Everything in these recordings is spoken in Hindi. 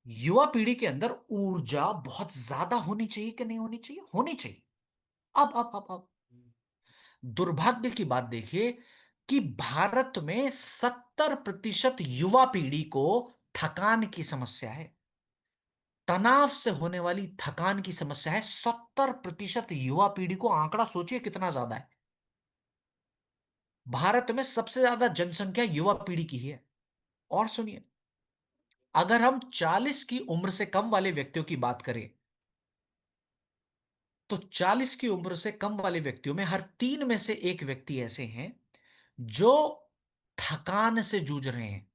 युवा पीढ़ी के अंदर ऊर्जा बहुत ज्यादा होनी चाहिए कि नहीं होनी चाहिए? होनी चाहिए। अब दुर्भाग्य की बात देखिए कि भारत में 70% युवा पीढ़ी को थकान की समस्या है। तनाव से होने वाली थकान की समस्या है। 70% युवा पीढ़ी को, आंकड़ा सोचिए कितना ज्यादा है। भारत में सबसे ज्यादा जनसंख्या युवा पीढ़ी की ही है। और सुनिए, अगर हम 40 की उम्र से कम वाले व्यक्तियों की बात करें, तो 40 की उम्र से कम वाले व्यक्तियों में हर 3 में से एक व्यक्ति ऐसे हैं जो थकान से जूझ रहे हैं।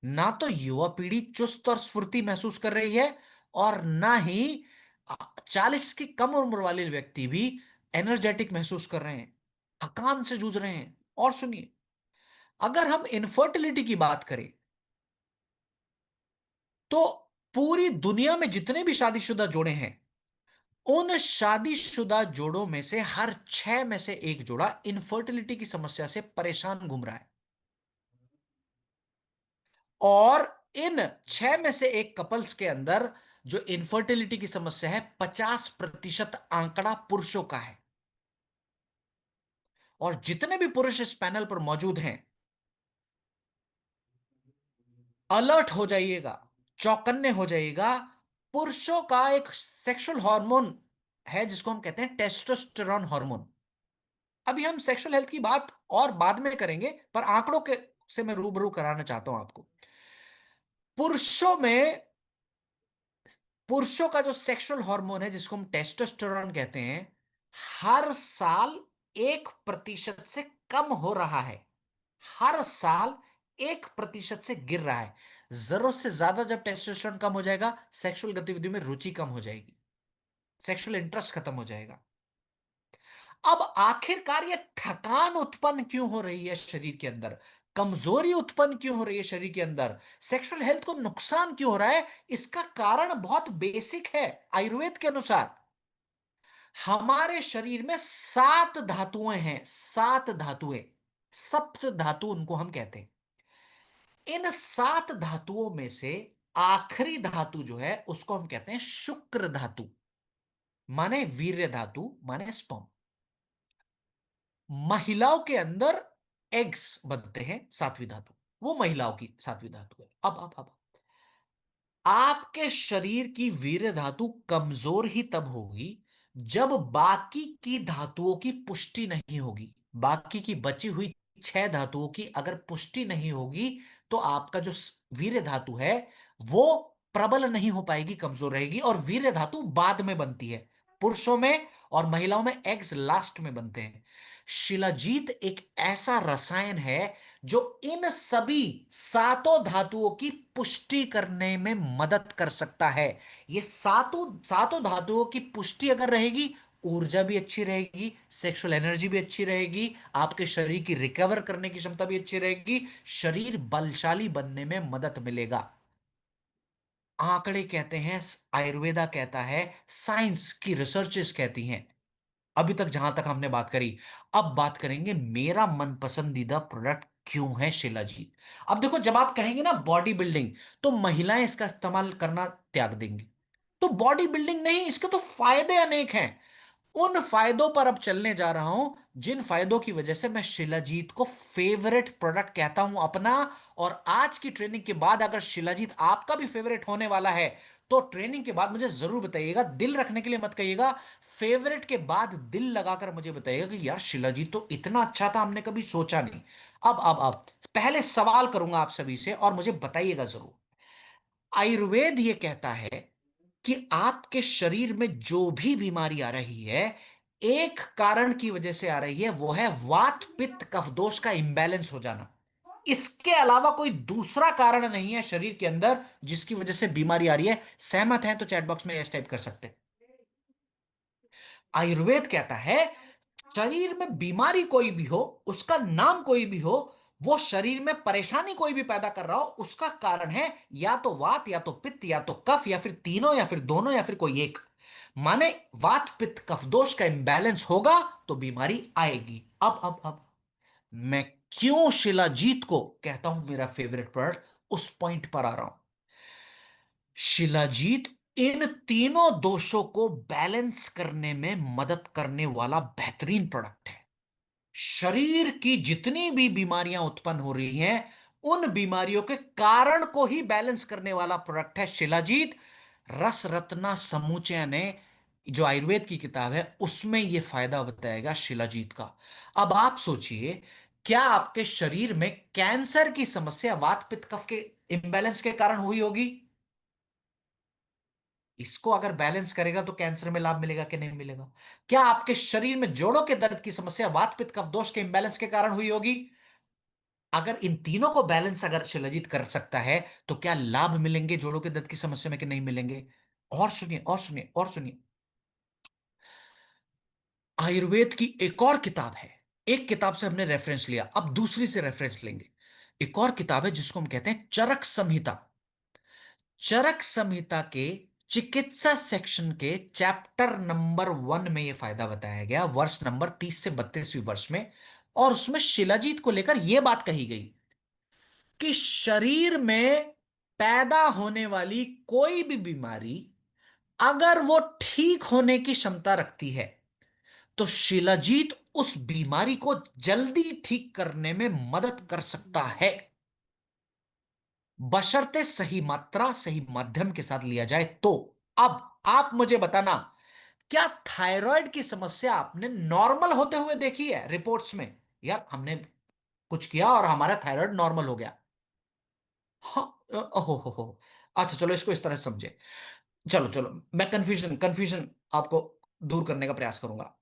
ना तो युवा पीढ़ी चुस्त और स्फूर्ति महसूस कर रही है, और ना ही 40 की कम उम्र वाले व्यक्ति भी एनर्जेटिक महसूस कर रहे हैं। थकान से जूझ रहे हैं। और सुनिए, अगर हम इनफर्टिलिटी की बात करें, तो पूरी दुनिया में जितने भी शादीशुदा जोड़े हैं, उन शादीशुदा जोड़ों में से हर 6 में से एक जोड़ा इनफर्टिलिटी की समस्या से परेशान घूम रहा है। और इन 6 में से एक कपल्स के अंदर जो इनफर्टिलिटी की समस्या है, 50% आंकड़ा पुरुषों का है। और जितने भी पुरुष इस पैनल पर मौजूद हैं, अलर्ट हो जाइएगा, चौकन्ने हो जाइएगा। पुरुषों का एक सेक्सुअल हार्मोन है जिसको हम कहते हैं टेस्टोस्टेरोन हार्मोन। अभी हम सेक्सुअल हेल्थ की बात और बाद में करेंगे, पर आंकड़ों के से मैं रूबरू कराना चाहता हूं आपको। पुरुषों में, पुरुषों का जो सेक्सुअल हार्मोन है जिसको हम टेस्टोस्टेरोन कहते हैं, हर साल 1% से कम हो रहा है। हर साल 1% से गिर रहा है। जरूरत से ज्यादा जब टेस्टोस्टेरोन कम हो जाएगा, सेक्सुअल गतिविधि में रुचि कम हो जाएगी, सेक्सुअल इंटरेस्ट खत्म हो जाएगा। अब आखिरकार ये थकान उत्पन्न क्यों हो रही है शरीर के अंदर? कमजोरी उत्पन्न क्यों हो रही है शरीर के अंदर? सेक्सुअल हेल्थ को नुकसान क्यों हो रहा है? इसका कारण बहुत बेसिक है। आयुर्वेद के अनुसार हमारे शरीर में 7 धातुएं हैं। 7 धातुएं, सप्त धातु उनको हम कहते हैं। इन 7 धातुओं में से आखिरी धातु जो है उसको हम कहते हैं शुक्र धातु, माने वीर्य धातु, माने स्पर्म। महिलाओं के अंदर एग्स बनते हैं, 7वीं धातु। वो महिलाओं की 7वीं धातु है। अब आपके शरीर की वीर्य धातु कमजोर ही तब होगी जब बाकी की धातुओं की पुष्टि नहीं होगी। बाकी की बची हुई 6 धातुओं की अगर पुष्टि नहीं होगी, तो आपका जो वीर्य धातु है वो प्रबल नहीं हो पाएगी, कमजोर रहेगी। और वीर्य धातु बाद में बनती है पुरुषों में, और महिलाओं में एग्स लास्ट में बनते हैं। शिलाजीत एक ऐसा रसायन है जो इन सभी 7 धातुओं की पुष्टि करने में मदद कर सकता है। ये सातों सातों धातुओं की पुष्टि अगर रहेगी, ऊर्जा भी अच्छी रहेगी, सेक्सुअल एनर्जी भी अच्छी रहेगी, आपके शरीर की रिकवर करने की क्षमता भी अच्छी रहेगी, शरीर बलशाली बनने में मदद मिलेगा। आंकड़े कहते हैं, आयुर्वेदा कहता है, साइंस की रिसर्चेस कहती हैं। अभी तक जहां तक हमने बात करी, अब बात करेंगे मेरा मन पसंदीदा प्रोडक्ट क्यों है शिलाजीत। अब देखो, जब आप कहेंगे ना बॉडी बिल्डिंग, तो महिलाएं इसका इस्तेमाल करना त्याग देंगी। तो बॉडी बिल्डिंग नहीं, इसके तो फायदे अनेक हैं। उन फायदों पर अब चलने जा रहा हूं जिन फायदों की वजह से मैं शिलाजीत को फेवरेट प्रोडक्ट कहता हूं अपना। और आज की ट्रेनिंग के बाद अगर शिलाजीत आपका भी फेवरेट होने वाला है, तो ट्रेनिंग के बाद मुझे जरूर बताइएगा। दिल रखने के लिए मत कहिएगा, फेवरेट के बाद दिल लगाकर मुझे बताइएगा कि यार शिलाजीत तो इतना अच्छा था, हमने कभी सोचा नहीं। अब पहले सवाल करूंगा आप सभी से और मुझे बताइएगा जरूर। आयुर्वेद ये कहता है कि आपके शरीर में जो भी बीमारी आ रही है, एक कारण की वजह से आ रही है, वो है वात पित्त कफ दोष का इंबैलेंस हो जाना। इसके अलावा कोई दूसरा कारण नहीं है शरीर के अंदर जिसकी वजह से बीमारी आ रही है। सहमत हैं तो चैट बॉक्स में यस टाइप कर सकते हैं। आयुर्वेद कहता है, शरीर में बीमारी कोई भी हो, उसका नाम कोई भी हो, वो शरीर में परेशानी कोई भी पैदा कर रहा हो, उसका कारण है या तो वात, या तो पित्त, या तो कफ, या फिर तीनों, या फिर दोनों, या फिर कोई एक। माने वात पित्त कफ दोष का इंबैलेंस होगा तो बीमारी आएगी। अब मैं क्यों शिलाजीत को कहता हूं मेरा फेवरेट प्रोडक्ट, उस पॉइंट पर आ रहा हूं। शिलाजीत इन तीनों दोषों को बैलेंस करने में मदद करने वाला बेहतरीन प्रोडक्ट है। शरीर की जितनी भी बीमारियां उत्पन्न हो रही हैं, उन बीमारियों के कारण को ही बैलेंस करने वाला प्रोडक्ट है शिलाजीत। रस रत्ना समूचय ने, जो आयुर्वेद की किताब है, उसमें यह फायदा बताएगा शिलाजीत का। अब आप सोचिए, क्या आपके शरीर में कैंसर की समस्या वात पित्त कफ के इंबैलेंस के कारण हुई होगी? इसको अगर बैलेंस करेगा तो कैंसर में लाभ मिलेगा कि नहीं मिलेगा? क्या आपके शरीर में जोड़ों के दर्द की समस्या वात पित्त कफ दोष के इंबैलेंस के कारण हुई होगी? अगर इन तीनों को बैलेंस अगर शिलाजीत कर सकता है, तो क्या लाभ मिलेंगे जोड़ों के दर्द की समस्या में कि नहीं मिलेंगे? और सुनिए और सुनिए और सुनिए, आयुर्वेद की एक और किताब है। एक किताब से हमने रेफरेंस लिया, अब दूसरी से रेफरेंस लेंगे। एक और किताब है जिसको हम कहते हैं चरक संहिता। चरक संहिता के चिकित्सा सेक्शन के चैप्टर नंबर 1 में यह फायदा बताया गया, वर्ष नंबर 30 से 32वीं वर्ष में। और उसमें शिलाजीत को लेकर यह बात कही गई कि शरीर में पैदा होने वाली कोई भी बीमारी अगर वो ठीक होने की क्षमता रखती है, तो शिलाजीत उस बीमारी को जल्दी ठीक करने में मदद कर सकता है, बशर्ते सही मात्रा सही माध्यम के साथ लिया जाए तो। अब आप मुझे बताना, क्या थायराइड की समस्या आपने नॉर्मल होते हुए देखी है रिपोर्ट्स में? यार हमने कुछ किया और हमारा थायराइड नॉर्मल हो गया। हाँ, ओहो हो। अच्छा चलो, इसको इस तरह से समझे। चलो चलो, मैं कंफ्यूजन कंफ्यूजन आपको दूर करने का प्रयास करूंगा।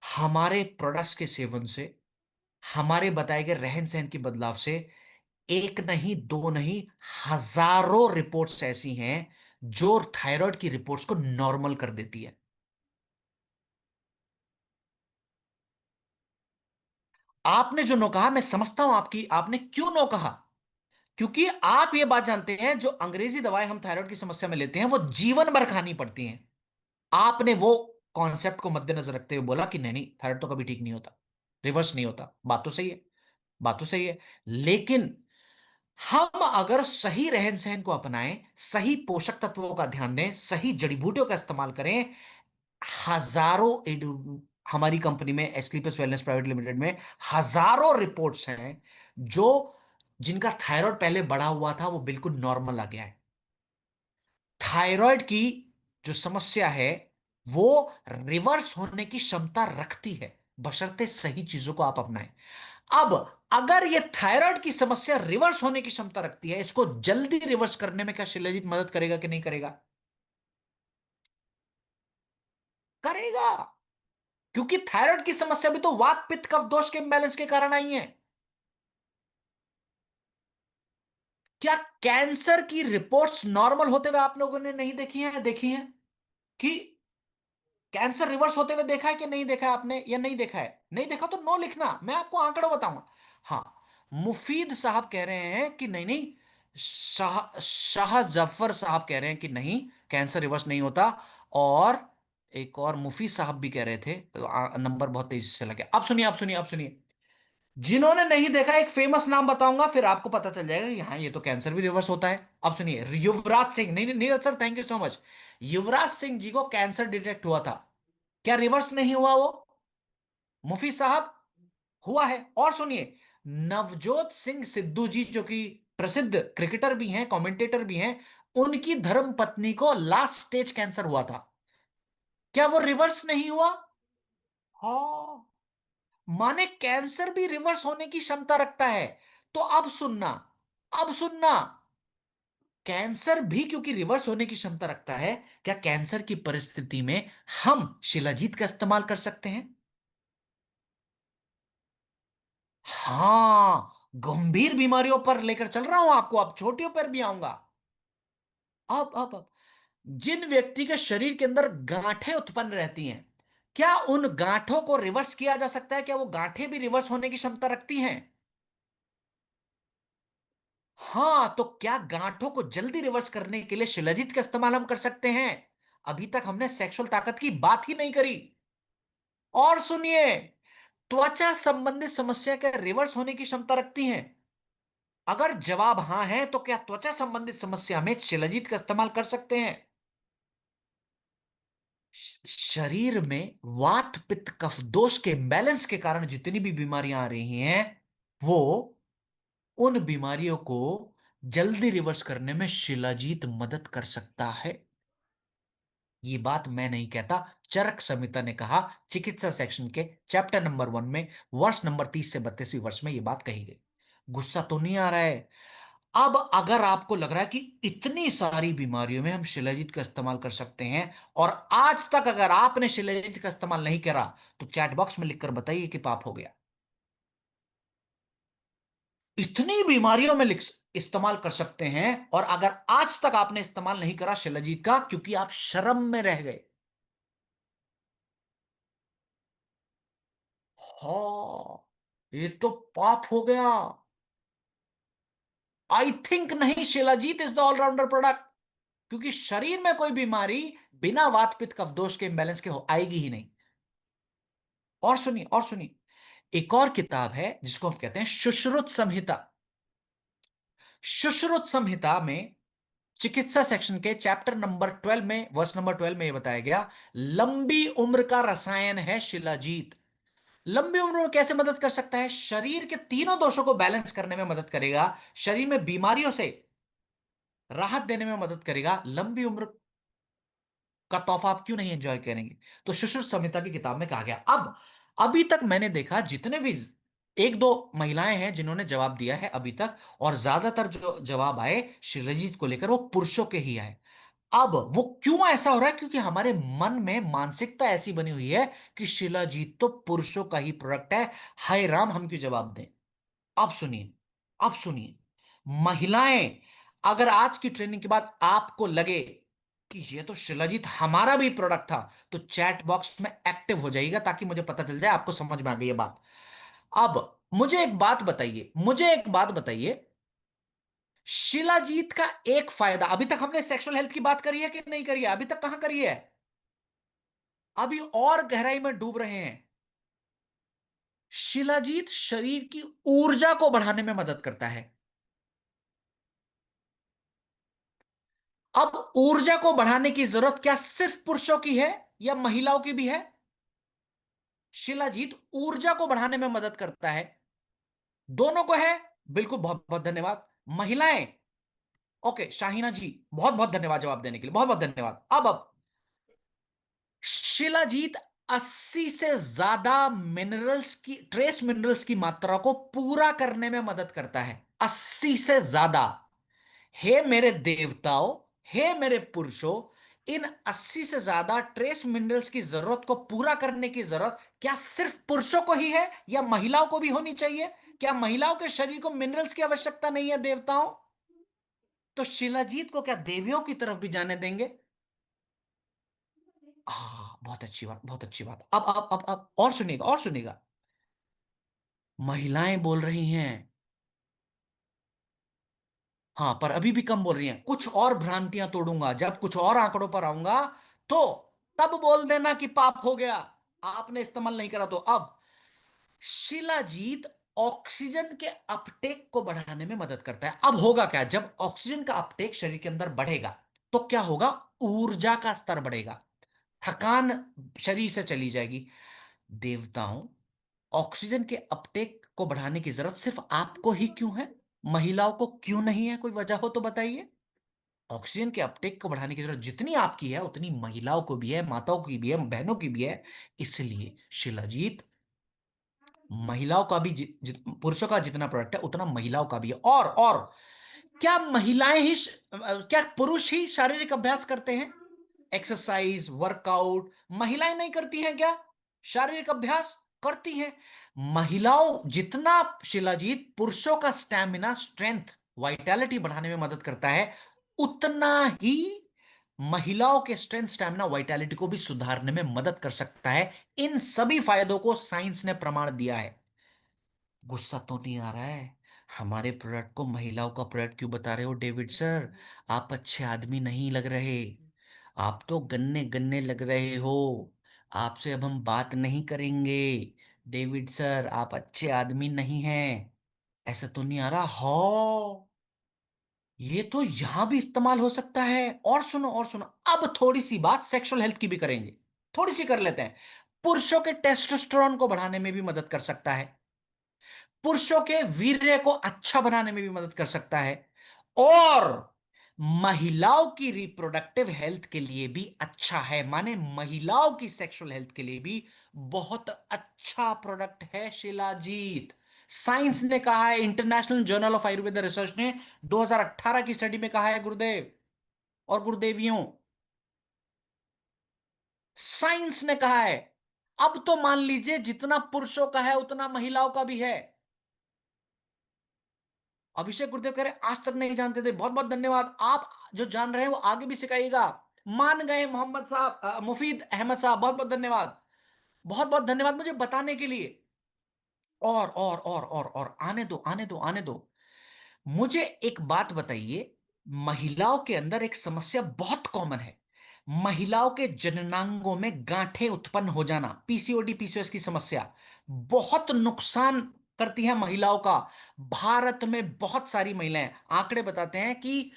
हमारे प्रोडक्ट्स के सेवन से, हमारे बताए गए रहन सहन की बदलाव से, एक नहीं दो नहीं, हजारों रिपोर्ट्स ऐसी हैं जो थायराइड की रिपोर्ट्स को नॉर्मल कर देती है। आपने जो नो कहा, मैं समझता हूं आपकी, आपने क्यों नो कहा। क्योंकि आप ये बात जानते हैं, जो अंग्रेजी दवाएं हम थायराइड की समस्या में लेते हैं वो जीवन भर खानी पड़ती हैं। आपने वो कॉन्सेप्ट को मद्देनजर रखते हुए बोला कि नहीं नहीं, थायराइड तो कभी ठीक नहीं होता, रिवर्स नहीं होता। बात तो सही है, बात तो सही है। लेकिन हम अगर सही रहन सहन को अपनाएं, सही पोषक तत्वों का ध्यान दें, सही जड़ी बूटियों का इस्तेमाल करें, हजारों हमारी कंपनी में एस्क्लीपियस वेलनेस प्राइवेट लिमिटेड में हजारों रिपोर्ट्स हैं जो, जिनका थायराइड पहले बढ़ा हुआ था वो बिल्कुल नॉर्मल आ गया है। थायराइड की जो समस्या है वो रिवर्स होने की क्षमता रखती है, बशर्ते सही चीजों को आप अपनाएं। अब अगर ये थायराइड की समस्या रिवर्स होने की क्षमता रखती है, इसको जल्दी रिवर्स करने में क्या शिलाजीत मदद करेगा कि नहीं करेगा? करेगा। क्योंकि थायराइड की समस्या भी तो वात पित्त कफ दोष के इंबैलेंस के कारण आई है। क्या कैंसर की रिपोर्ट्स नॉर्मल होते हुए आप लोगों ने नहीं देखी हैं? देखी हैं कि कैंसर रिवर्स होते हुए देखा है कि नहीं देखा है आपने, या नहीं देखा है? नहीं देखा तो नो लिखना, मैं आपको आंकड़ों बताऊंगा। हाँ, मुफीद साहब कह रहे हैं कि नहीं नहीं, शाह शाह जफर साहब कह रहे हैं कि नहीं, कैंसर रिवर्स नहीं होता। और एक और मुफीद साहब भी कह रहे थे। नंबर बहुत तेजी से लगे। अब सुनिए, अब सुनिए, अब सुनिए। जिन्होंने नहीं देखा, एक फेमस नाम बताऊंगा, फिर आपको पता चल जाएगा कि हाँ, ये तो कैंसर भी रिवर्स होता है। अब सुनिए, युवराज सिंह, नहीं नहीं Neeraj sir, thank you so much. Yuvraj Singh ji को कैंसर डिटेक्ट हुआ था, क्या रिवर्स नहीं हुआ वो? मुफी साहब, हुआ है। और सुनिए, नवजोत सिंह सिद्धू जी, जो कि प्रसिद्ध क्रिकेटर भी हैं, कमेंटेटर भी हैं, उनकी धर्म पत्नी को लास्ट स्टेज कैंसर हुआ था, क्या वो रिवर्स नहीं हुआ? हाँ, माने कैंसर भी रिवर्स होने की क्षमता रखता है। तो अब सुनना, अब सुनना, कैंसर भी क्योंकि रिवर्स होने की क्षमता रखता है, क्या कैंसर की परिस्थिति में हम शिलाजीत का इस्तेमाल कर सकते हैं? हां, गंभीर बीमारियों पर लेकर चल रहा हूं आपको, अब छोटियों पर भी आऊंगा। अब जिन व्यक्ति के शरीर के अंदर गांठें उत्पन्न रहती हैं, क्या उन गांठों को रिवर्स किया जा सकता है? क्या वो गांठें भी रिवर्स होने की क्षमता रखती हैं? हां, तो क्या गांठों को जल्दी रिवर्स करने के लिए शिलाजीत का इस्तेमाल हम कर सकते हैं? अभी तक हमने सेक्सुअल ताकत की बात ही नहीं करी। और सुनिए, त्वचा संबंधित समस्या के रिवर्स होने की क्षमता रखती हैं। अगर जवाब हां है तो क्या त्वचा संबंधित समस्या में शिलाजीत का इस्तेमाल कर सकते हैं? शरीर में वात पित्त कफ दोष के बैलेंस के कारण जितनी भी बीमारियां आ रही हैं, वो उन बीमारियों को जल्दी रिवर्स करने में शिलाजीत मदद कर सकता है। ये बात मैं नहीं कहता, चरक संहिता ने कहा, चिकित्सा सेक्शन के चैप्टर नंबर 1 में, वर्ष नंबर 30 से 32वीं वर्ष में ये बात कही गई। गुस्सा तो नहीं आ रहा है? अब अगर आपको लग रहा है कि इतनी सारी बीमारियों में हम शिलाजीत का इस्तेमाल कर सकते हैं, और आज तक अगर आपने शिलाजीत का इस्तेमाल नहीं करा, तो चैट बॉक्स में लिखकर बताइए कि पाप हो गया। इतनी बीमारियों में लिख इस्तेमाल कर सकते हैं, और अगर आज तक आपने इस्तेमाल नहीं करा शिलाजीत का क्योंकि आप शर्म में रह गए, हाँ, ये तो पाप हो गया। आई थिंक नहीं, shilajit is the allrounder product, क्योंकि शरीर में कोई बीमारी बिना वात पित्त कफ दोष के इम्बैलेंस के हो आएगी ही नहीं। और सुनिए, और सुनिए, एक और किताब है जिसको हम कहते हैं सुश्रुत संहिता। सुश्रुत संहिता में चिकित्सा सेक्शन के चैप्टर नंबर 12 में, वर्ष नंबर 12 में यह बताया गया, लंबी उम्र का रसायन है शिलाजीत। लंबी उम्र में कैसे मदद कर सकता है? शरीर के तीनों दोषों को बैलेंस करने में मदद करेगा, शरीर में बीमारियों से राहत देने में मदद करेगा। लंबी उम्र का तोहफा आप क्यों नहीं एंजॉय करेंगे? तो सुश्रुत संहिता की किताब में कहा गया। अब अभी तक मैंने देखा जितने भी, एक दो महिलाएं हैं जिन्होंने जवाब दिया है अभी तक, और ज्यादातर जो जवाब आए शिलाजीत को लेकर वो पुरुषों के ही आए। अब वो क्यों ऐसा हो रहा है? क्योंकि हमारे मन में मानसिकता ऐसी बनी हुई है कि शिलाजीत तो पुरुषों का ही प्रोडक्ट है। हाय राम, हम क्यों जवाब दें? अब सुनिए, अब सुनिए, महिलाएं, अगर आज की ट्रेनिंग के बाद आपको लगे कि ये तो शिलाजीत हमारा भी प्रोडक्ट था, तो चैट बॉक्स में एक्टिव हो जाइएगा ताकि मुझे पता चल जाए आपको समझ में आ गई ये बात। अब मुझे एक बात बताइए, शिलाजीत का एक फायदा, अभी तक हमने सेक्सुअल हेल्थ की बात करी है कि नहीं करी है? अभी तक कहां करी है? अभी और गहराई में डूब रहे हैं। शिलाजीत शरीर की ऊर्जा को बढ़ाने में मदद करता है। अब ऊर्जा को बढ़ाने की जरूरत क्या सिर्फ पुरुषों की है या महिलाओं की भी है? शिलाजीत ऊर्जा को बढ़ाने में मदद करता है, दोनों को है। बिल्कुल, बहुत बहुत धन्यवाद। महिलाएं, ओके, शाहीना जी, बहुत बहुत धन्यवाद जवाब देने के लिए, बहुत बहुत धन्यवाद। अब शिलाजीत 80 से ज्यादा मिनरल्स की, ट्रेस मिनरल्स की मात्रा को पूरा करने में मदद करता है। 80 से ज्यादा। हे मेरे देवताओं, हे मेरे पुरुषों, इन 80 से ज्यादा ट्रेस मिनरल्स की जरूरत को पूरा करने की जरूरत क्या सिर्फ पुरुषों को ही है या महिलाओं को भी होनी चाहिए? क्या महिलाओं के शरीर को मिनरल्स की आवश्यकता नहीं है देवताओं? तो शिलाजीत को क्या देवियों की तरफ भी जाने देंगे? बहुत अच्छी बात, बहुत अच्छी बात। अब और सुनिएगा, और सुनिएगा, महिलाएं बोल रही हैं, हाँ, पर अभी भी कम बोल रही हैं, कुछ और भ्रांतियां तोड़ूंगा, जब कुछ और आंकड़ों पर आऊंगा तो तब बोल देना कि पाप हो गया, आपने इस्तेमाल नहीं करा तो। अब शिलाजीत ऑक्सीजन के अपटेक को बढ़ाने में मदद करता है। अब होगा क्या? जब ऑक्सीजन का अपटेक शरीर के अंदर बढ़ेगा तो क्या होगा? ऊर्जा का स्तर बढ़ेगा, थकान शरीर से चली जाएगी। देवताओं, ऑक्सीजन के अपटेक को बढ़ाने की जरूरत सिर्फ आपको ही क्यों है? महिलाओं को क्यों नहीं है? कोई वजह हो तो बताइए। ऑक्सीजन के अपटेक को बढ़ाने की जरूरत जितनी आपकी है उतनी महिलाओं को भी है, माताओं की भी है, बहनों की भी है। इसलिए शिलाजीत महिलाओं का भी पुरुषों का जितना प्रोडक्ट है उतना महिलाओं का भी है। और क्या महिलाएं ही क्या पुरुष ही शारीरिक अभ्यास करते हैं? एक्सरसाइज, वर्कआउट महिलाएं नहीं करती हैं क्या? शारीरिक अभ्यास करती हैं। महिलाओं जितना शिलाजीत पुरुषों का स्टैमिना, स्ट्रेंथ, वाइटैलिटी बढ़ाने में मदद करता है, उतना ही महिलाओं के स्ट्रेंथ, स्टैमिना, वाइटैलिटी को भी सुधारने में मदद कर सकता है। इन सभी फायदों को साइंस ने प्रमाण दिया है। गुस्सा तो नहीं आ रहा है? हमारे प्रोडक्ट को महिलाओं का प्रोडक्ट क्यों बता रहे हो डेविड सर? आप अच्छे आदमी नहीं लग रहे, आप तो गन्ने गन्ने लग रहे हो। आपसे अब हम बात नहीं करेंगे डेविड सर, आप अच्छे आदमी नहीं हैं। ऐसा तो नहीं आ रहा हो। ये तो यहां भी इस्तेमाल हो सकता है। और सुनो, अब थोड़ी सी बात सेक्सुअल हेल्थ की भी करेंगे। थोड़ी सी कर लेते हैं। पुरुषों के टेस्टोस्टेरोन को बढ़ाने में भी मदद कर सकता है। पुरुषों के वीर्य को अच्छा बनाने में भी मदद कर सकता है। और महिलाओं की रिप्रोडक्टिव हेल्थ के लिए भी अच्छा है, माने महिलाओं की सेक्सुअल हेल्थ के लिए भी बहुत अच्छा प्रोडक्ट है शिलाजीत। साइंस ने कहा है, international journal of Ayurveda research ने 2018 की स्टडी में कहा है, गुरुदेव और गुरुदेवियों, साइंस ने कहा है। अब तो मान लीजिए जितना पुरुषों का है उतना महिलाओं का भी है। अभिषेक गुरुदेव कह रहे आज तक नहीं जानते थे, बहुत बहुत धन्यवाद। आप जो जान रहे हैं वो आगे भी सिखाइएगा। मान गए मोहम्मद साहब, मुफीद अहमद साहब, बहुत बहुत धन्यवाद। बहुत बहुत धन्यवाद मुझे बताने के लिए। और आने दो, आने दो, आने दो। मुझे एक बात बताइए। महिलाओं के अंदर एक समस्या बहुत कॉमन है। महिलाओं के जननांगों में गांठें उत्पन्न हो जाना, पीसीओडी पीसीओएस की समस्या बहुत नुकसान करती है महिलाओं का। भारत में बहुत सारी महिलाएं, आंकड़े बताते हैं कि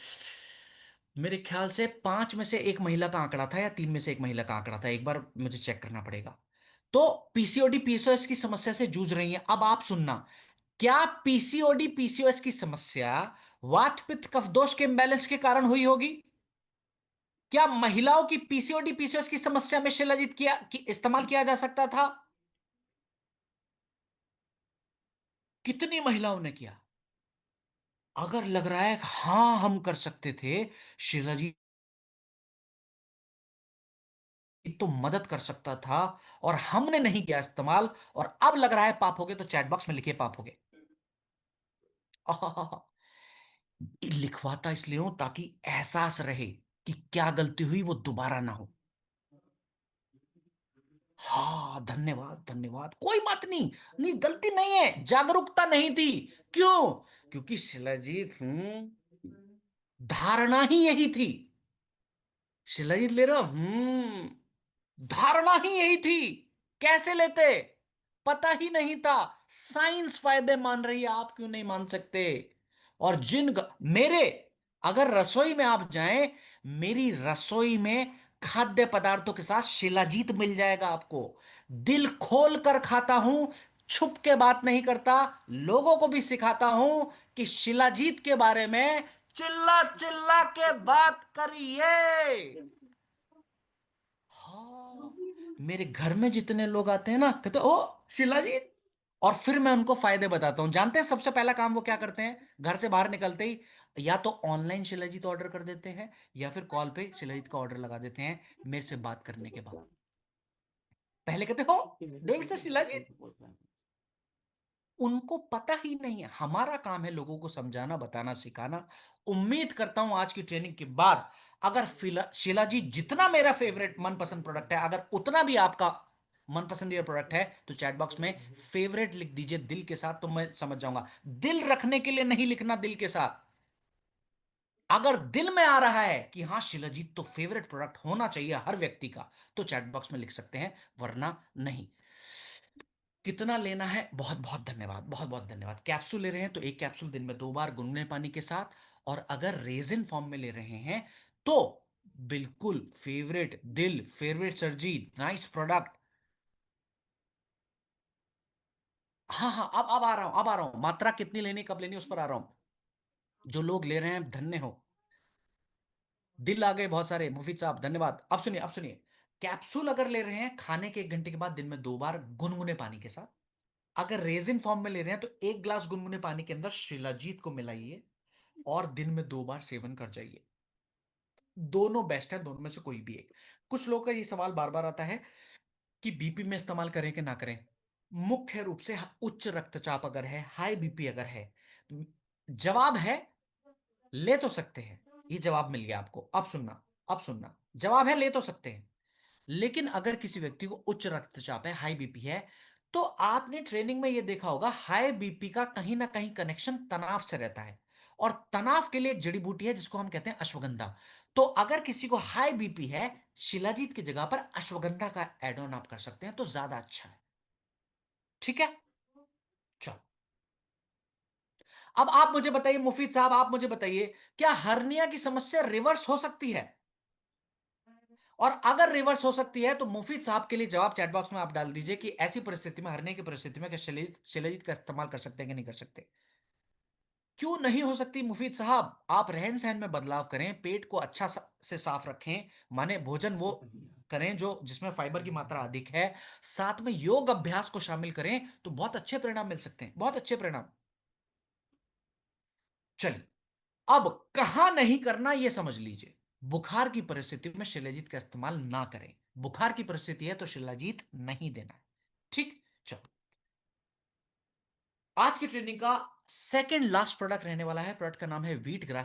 मेरे ख्याल से 5 में से एक महिला का आंकड़ा था या 3 में से एक महिला का आंकड़ा था, एक बार मुझे चेक करना पड़ेगा। तो पीसीओडी पीसीओएस की समस्या से जूझ रही है। अब आप सुनना, क्या पीसीओडी पीसीओएस की समस्या वात पित्त कफ दोष के इम्बैलेंस के कारण हुई होगी? क्या महिलाओं की पीसीओडी पीसीओएस की समस्या में शिलाजीत इस्तेमाल किया जा सकता था? कितनी महिलाओं ने किया? अगर लग रहा है हां हम कर सकते थे, शिलाजीत तो मदद कर सकता था और हमने नहीं किया इस्तेमाल, और अब लग रहा है पाप हो गए, तो चैट बॉक्स में लिखिए पाप हो गए। आहाहा। लिखवाता इसलिए हूं ताकि एहसास रहे कि क्या गलती हुई वो दोबारा ना हो। हाँ, धन्यवाद धन्यवाद, कोई बात नहीं। नहीं, गलती नहीं है, जागरूकता नहीं थी। क्यों? क्योंकि शिलाजीत धारणा ही यही थी। शिलाजीत ले रहा धारणा ही यही थी। कैसे लेते? पता ही नहीं था। साइंस फायदे मान रही है, आप क्यों नहीं मान सकते? और मेरे, अगर रसोई में आप जाएं, मेरी रसोई में खाद्य पदार्थों के साथ शिलाजीत मिल जाएगा आपको। दिल खोल कर खाता हूं, छुप के बात नहीं करता। लोगों को भी सिखाता हूं कि शिलाजीत के बारे में चिल्ला चिल्ला के बात करिए। हाँ, मेरे घर में जितने लोग आते हैं ना, कहते ओ शिलाजीत। और फिर मैं उनको फायदे बताता हूं। जानते हैं सबसे पहला काम वो क्या करते हैं? घर से बाहर निकलते ही या तो ऑनलाइन शिलाजीत ऑर्डर कर देते हैं, या फिर कॉल पे शिलाजीत का ऑर्डर लगा देते हैं मेरे से बात करने के बाद। पहले कहते हो डेविड से शिलाजीत। उनको पता ही नहीं है। हमारा काम है लोगों को समझाना, बताना, सिखाना। उम्मीद करता हूं आज की ट्रेनिंग के बाद, अगर शिलाजीत जितना मेरा फेवरेट मनपसंद प्रोडक्ट है, अगर उतना भी आपका मनपसंदीदा प्रोडक्ट है, तो चैट बॉक्स में फेवरेट लिख दीजिए दिल के साथ, तो मैं समझ जाऊंगा। दिल रखने के लिए नहीं लिखना दिल के साथ। अगर दिल में आ रहा है कि हाँ शिलाजीत तो फेवरेट प्रोडक्ट होना चाहिए हर व्यक्ति का, तो चैट बॉक्स में लिख सकते हैं, वरना नहीं। कितना लेना है? बहुत बहुत धन्यवाद, बहुत बहुत धन्यवाद। कैप्सूल ले रहे हैं तो एक कैप्सूल दिन में 2 बार गुनगुने पानी के साथ। और अगर रेजिन फॉर्म में ले रहे हैं तो बिल्कुल फेवरेट दिल, फेवरेट सर्जी, नाइस प्रोडक्ट। हाँ हाँ, अब आ रहा हूं, अब आ रहा हूं। मात्रा कितनी लेनी, कब लेनी, उस पर आ रहा हूं। जो लोग ले रहे हैं धन्य हो। दिल आ गए बहुत सारे, मुफीद साहब धन्यवाद। अब सुनिए, अब सुनिए। कैप्सूल अगर ले रहे हैं खाने के 1 घंटे के बाद दिन में 2 बार गुनगुने पानी के साथ। अगर रेजिन फॉर्म में ले रहे हैं तो 1 गिलास गुनगुने पानी के अंदर शिलाजीत को मिलाइए और दिन में 2 बार सेवन कर जाइए। दोनों बेस्ट है, दोनों में से कोई भी एक। कुछ लोगों का ये सवाल बार बार आता है कि बीपी में इस्तेमाल करें कि ना करें। मुख्य रूप से उच्च रक्तचाप अगर है, हाई बीपी अगर है, जवाब है ले तो सकते हैं। ये जवाब मिल गया आपको। अब सुनना, अब सुनना। जवाब है ले तो सकते हैं। लेकिन अगर किसी व्यक्ति को उच्च रक्तचाप है, हाई बीपी है, तो आपने ट्रेनिंग में यह देखा होगा, हाई बीपी का कहीं ना कहीं कनेक्शन तनाव से रहता है। और तनाव के लिए एक जड़ी बूटी है जिसको हम कहते हैं अश्वगंधा। तो अगर किसी को हाई बीपी है, शिलाजीत की जगह पर अश्वगंधा का एड ऑन आप कर सकते हैं तो ज्यादा अच्छा है। ठीक है, चलो। अब आप मुझे बताइए मुफीद साहब, आप मुझे बताइए, क्या हर्निया की समस्या रिवर्स हो सकती है? और अगर रिवर्स हो सकती है तो मुफीद साहब के लिए जवाब चैट बॉक्स में आप डाल दीजिए कि ऐसी परिस्थिति में, हरने की परिस्थिति में, क्या शिलाजीत का इस्तेमाल कर सकते हैं कि नहीं कर सकते? क्यों नहीं हो सकती मुफीद साहब? आप रहन सहन में बदलाव करें, पेट को अच्छा से साफ रखें, माने भोजन वो करें जो जिसमें फाइबर की मात्रा अधिक है, साथ में योग अभ्यास को शामिल करें, तो बहुत अच्छे परिणाम मिल सकते हैं, बहुत अच्छे परिणाम। चलिए, अब कहां नहीं करना यह समझ लीजिए। बुखार की परिस्थिति में शिलाजीत का इस्तेमाल ना करें। बुखार की परिस्थिति है तो शिलाजीत नहीं देना है। ठीक, चलो। आज की ट्रेनिंग का सेकंड लास्ट प्रोडक्ट रहने वाला है, प्रोडक्ट का नाम है व्हीट ग्रास